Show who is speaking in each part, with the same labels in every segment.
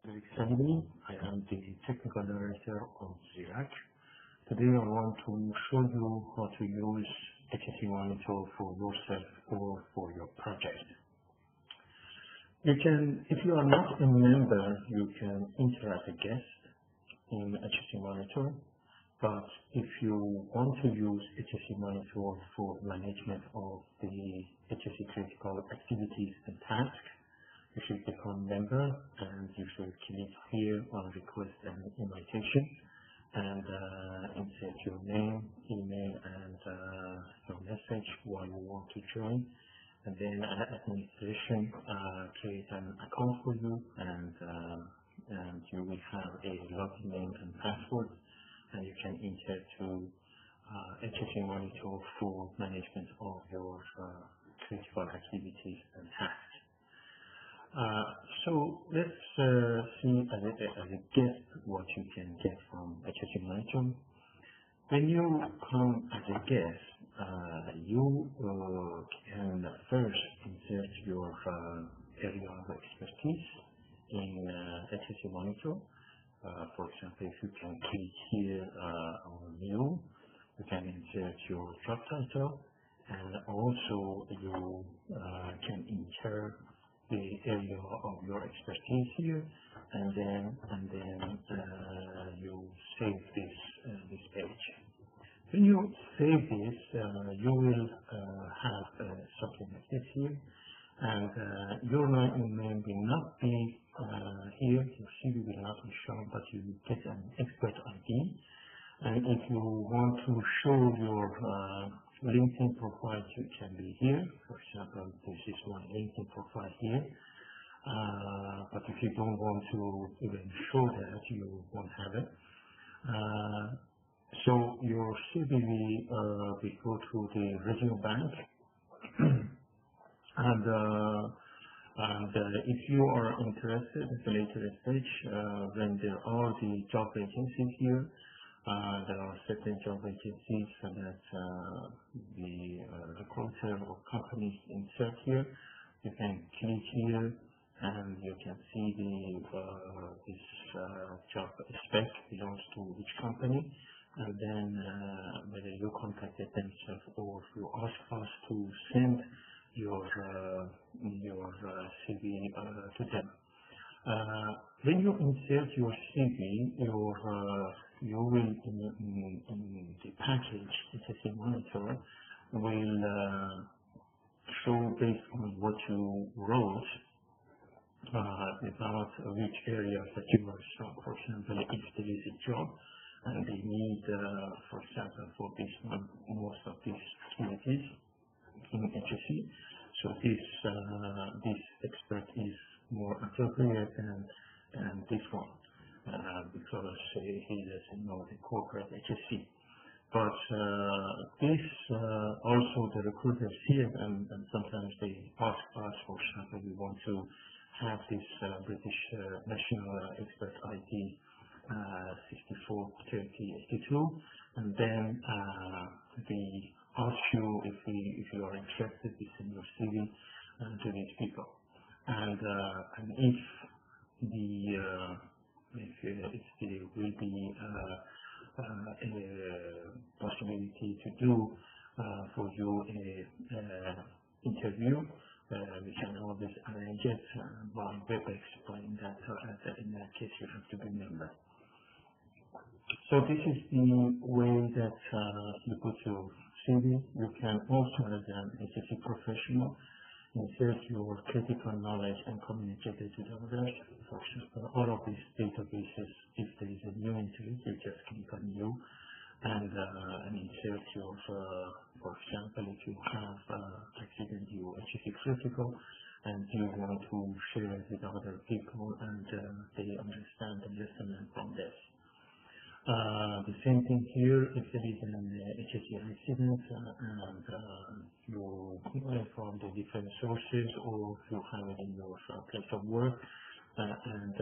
Speaker 1: Alexandri. I am the technical director of Zirac. Today I want to show you how to use HSE Monitor for yourself or for your project. You can, if you are not a member, you can enter as a guest in HSE Monitor. But if you want to use HSE Monitor for management of the HSE critical activities and tasks, you should become a member and you should click here on request an invitation and insert your name, email and your message why you want to join. And then administration create an account for you and you will have a login name and password, and you can enter to HSE Monitor for management of your critical activities and tasks. So let's see as a guest what you can get from HSE Monitor. When you come as a guest, you can first insert your area of expertise in HSE Monitor. For example, if you can click here on new, you can insert your job title, and also you can enter the area of your expertise here, and then you save this page. When you save this, you will have something like this here, and your name will not be here. Your CV will not be shown, but you will get an expert ID. And if you want to show your LinkedIn profile, it can be here. For example, this is my LinkedIn profile here. But if you don't want to even show that, you won't have it. So your CV will go to the resume bank. And if you are interested at a later stage, when there are the job vacancies here, there are certain job vacancies that the recruiter or companies insert here. You can click here and you can see this job spec belongs to which company, and then whether you contacted themselves or you ask us to send your CV to them. When you insert your CV, you will in the package HSE Monitor will show based on what you wrote about which areas that you are strong. For example, if there is a job and they need, for example, for this one, most of these activities in HSE, so this expert is more appropriate than this one because he doesn't know the corporate HSE. But this also the recruiters here, and sometimes they ask us, for example, we want to have this British National Expert ID 643082, and then they ask you if you are interested to send your CV to these people, and if there will be a possibility to do for you a interview, we can always arrange it by WebEx, but in that case you have to be a member. So this is the way that you put your CV. You can also, as an HSE professional, insert your critical knowledge and communicate it to others. For example, all of these databases, if there is a new entry, you just click on new and insert your, for example, if you have accident, you HSE critical, and you want to share it with other people and they understand the lesson from this. The same thing here, if there is an HSE accident and you from the different sources, or you have it in your place of work, and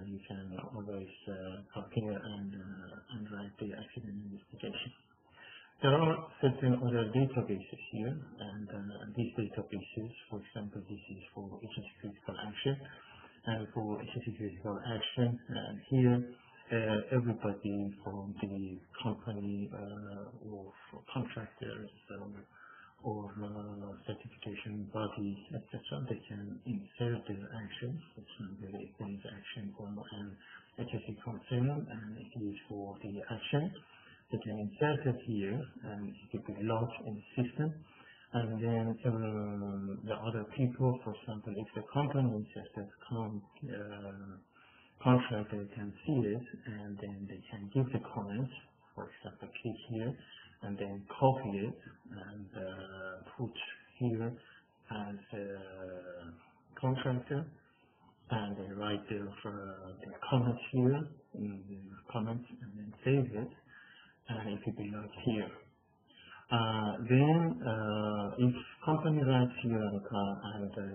Speaker 1: you can always come here and write the accident investigation. There are certain other databases here, and these databases, for example, this is for HSE critical action. and for HSE critical action. And here, everybody from the company or contractors or certification bodies, etc., they can insert their actions. For example, if there is action for an HSE concern and it is for the action, they can insert it here and it will be logged in the system. And then the other people, for example, if the company inserted contract, they can see it and then they can give the comments. For example, click here and then copy it and put here as a contractor, and they write their comments here in the comments and then save it, and it will be like here. Then if company writes here and the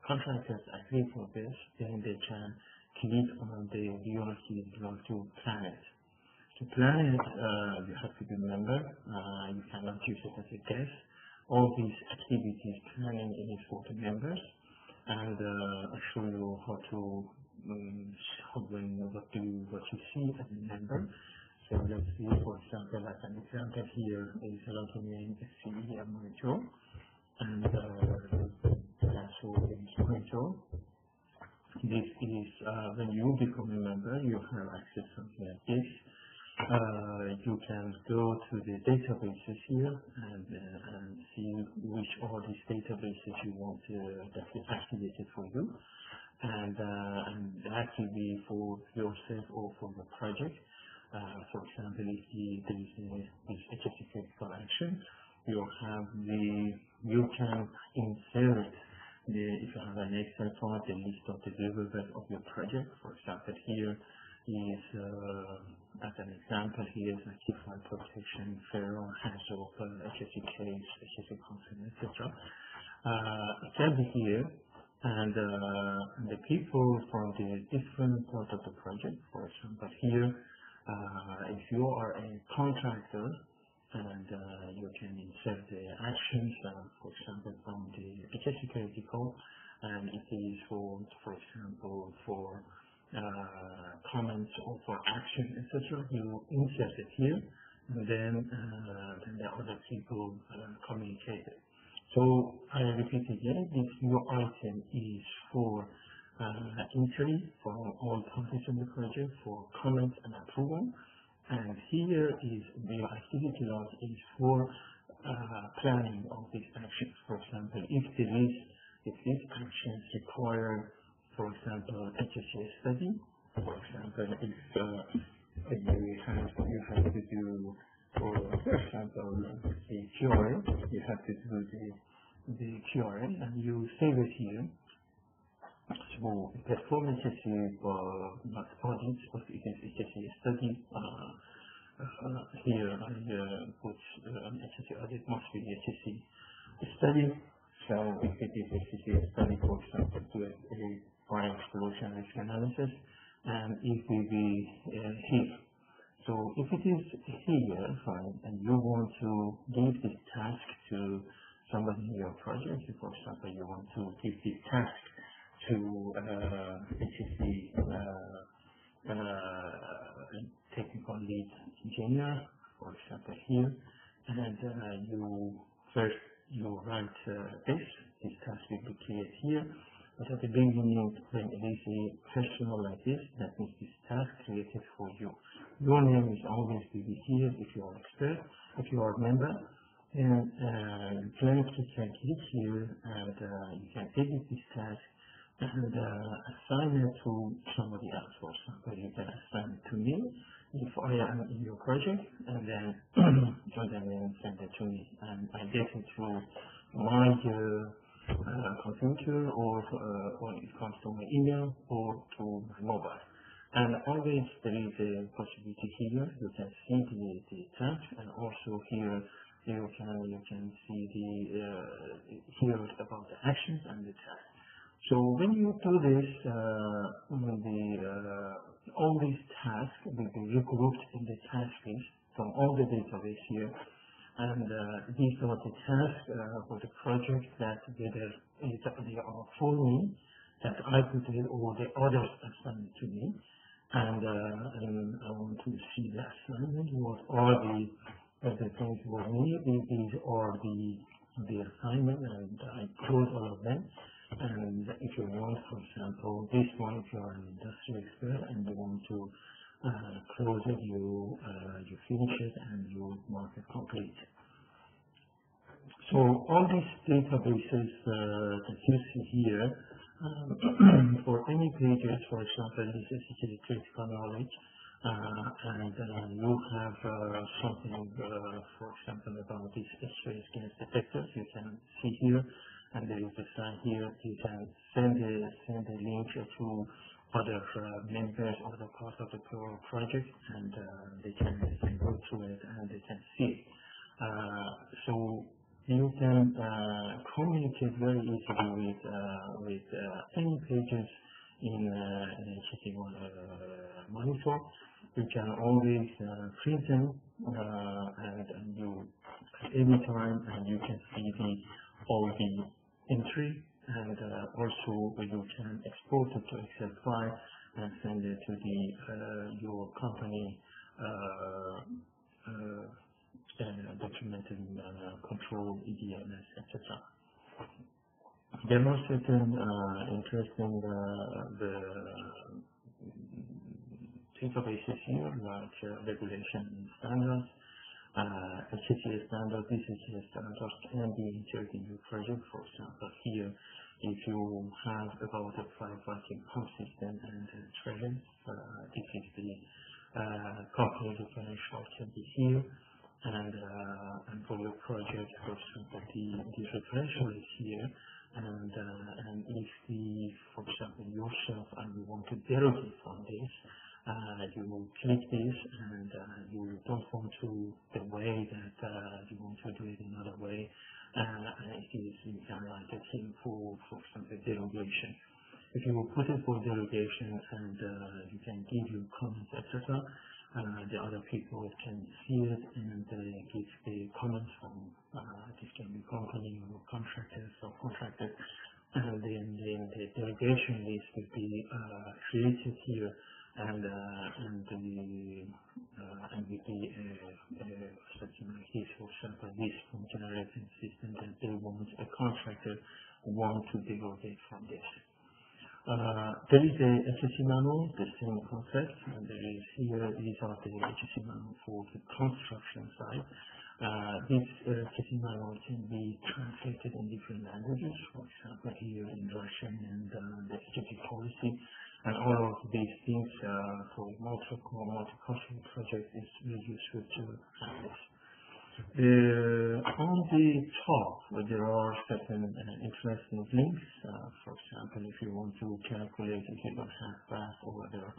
Speaker 1: contractors agree for this, then they can click on the URC to plan it. To plan it, you have to remember, you cannot use it as a guest. All these activities planning is for the members, and I show you how to what you see as a member. So let's see, for example, as an example here is logging in CE monitor, and password is monitor. This is when you become a member, you have access to something like this. You can go to the databases here and see which are these databases you want that is activated for you, and that will be for yourself or for the project. For example, if there is this HSE critical action, you can insert if you have an Excel file, the list of the deliverables of your project. For example, here is as an example here is active file protection, federal hands-off, HSE case, HSE concern, etc. It can be here, and the people from the different part of the project. For example, here, if you are a contractor, and you can insert the actions, for example, from the HSE critical, and it is for example, for comments or for action, etc. You insert it here, and then the other people communicate it. So I repeat again, this new item is for entry for all parties in the project, for comments and approval. And here is the activity log is for planning of these actions. For example, if these actions require, for example, HSE study. For example, if you have to do, for example, the QRA, you have to do the QRA, and you save it here. So perform HSE not audits, but it is HSE study. Here I put HSE audit must be HSE study. So if it is HSE study, for example, do a fire explosion risk analysis, and it will be here. So if it is here, fine, and you want to give this task to somebody in your project, for example, you want to give this task to HSE technical lead engineer, for example, here, and you write this task will be created here. But at the beginning, when it is a personal like this, that means this task created for you. Your name is always will be here if you are expert, if you are a member, and click here, and you can edit this task and assign it to somebody else. For example, you can assign it to me if I am in your project, and then send it to me, and I get it through my computer, or when it comes to my email or to my mobile. And always there is a possibility here. You can see the task, and also here you can see here about the actions and the task. So when you do this, all these tasks will be regrouped in the task list from all the database here. And these are the tasks for the project that whether they are for me, that I put it or the others assign to me, and I want to see the assignment, what are the things we need. These are the assignment, and I close all of them. And if you want, for example, this one, if you are an industry expert and you want to close it, you finish it and you mark it complete. So all these databases that you see here, for any pages, for example, this is critical knowledge, and you have something, for example, about these X-ray gas detectors, you can see here, and there is a sign here. You can send a link to other members of the part of the project, and they can go through it and they can see it. So you can communicate very easily with any pages in HTML monitor. You can always print them and you any time, and you can see all the entry, and also you can export it to Excel file and send it to your company documented control, EDMS, etc. There are certain interesting databases here, like regulation and standards. HCCS standard, DCCS standards can be inserted in your project. For example, here, if you have about a firefighting pump system and trailing, this is the company differential can be here, and for your project, for example, the differential is here, and if for example, yourself and you want to derogate from this, you will click this, and you don't want to the way that you want to do it another way. You can write it here for example, derogation. If you will put it for derogation, and you can give your comments, etc., the other people can see it and give the comments from this can be company or contractors or contractors, and then the derogation list will be created here. And with the something like this, for example, this from generating system that they want a contractor want to derogate from this. There is a HSE manual, the same concept, and there is here these are the HSE manual for the construction side. This HSE manual can be translated in different languages, for example here in Russian, and the HSE policy. And all of these things for multicultural project is really useful to have this. On the top, there are certain interesting links. For example, if you want to calculate, if you don't have that or other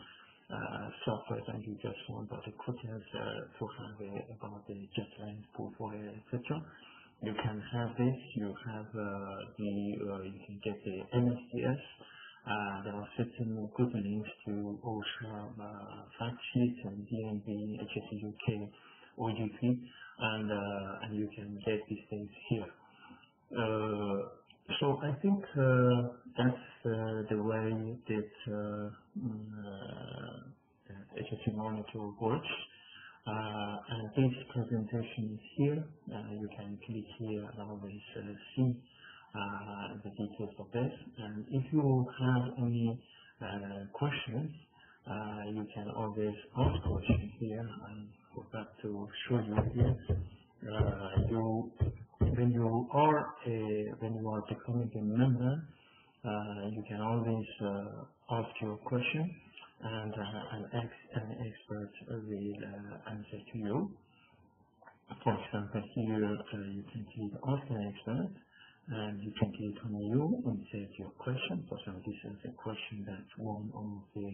Speaker 1: software, and you just want the quotas to have about the jet lines, portfolio, etc., you can have this. You have you can get the MSDS. There are certain good links to OSHA fact sheets and DNB, HSE UK, OGP, and you can get these things here. So I think that's the way that HSE Monitor works. And this presentation is here. You can click here and always see the details of this. And if you have any questions, you can always ask questions here. I forgot to show you here. When you are becoming a member, you can always ask your question, and an expert will answer to you. For example, here you can click Ask an Expert, and you can click on You and insert your question. For example, this is a question that one of the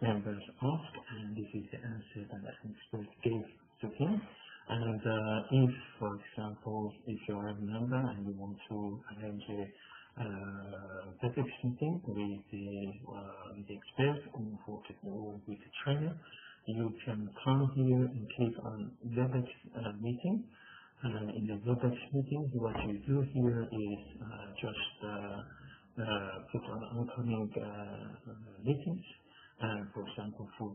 Speaker 1: members asked, and this is the answer that an expert gave to him. And if, for example, if you are a member and you want to arrange a WebEx meeting with the expert or with the trainer, you can come here and click on WebEx meeting. And in the WebEx meeting, what you do here is just put on incoming meetings, for example, for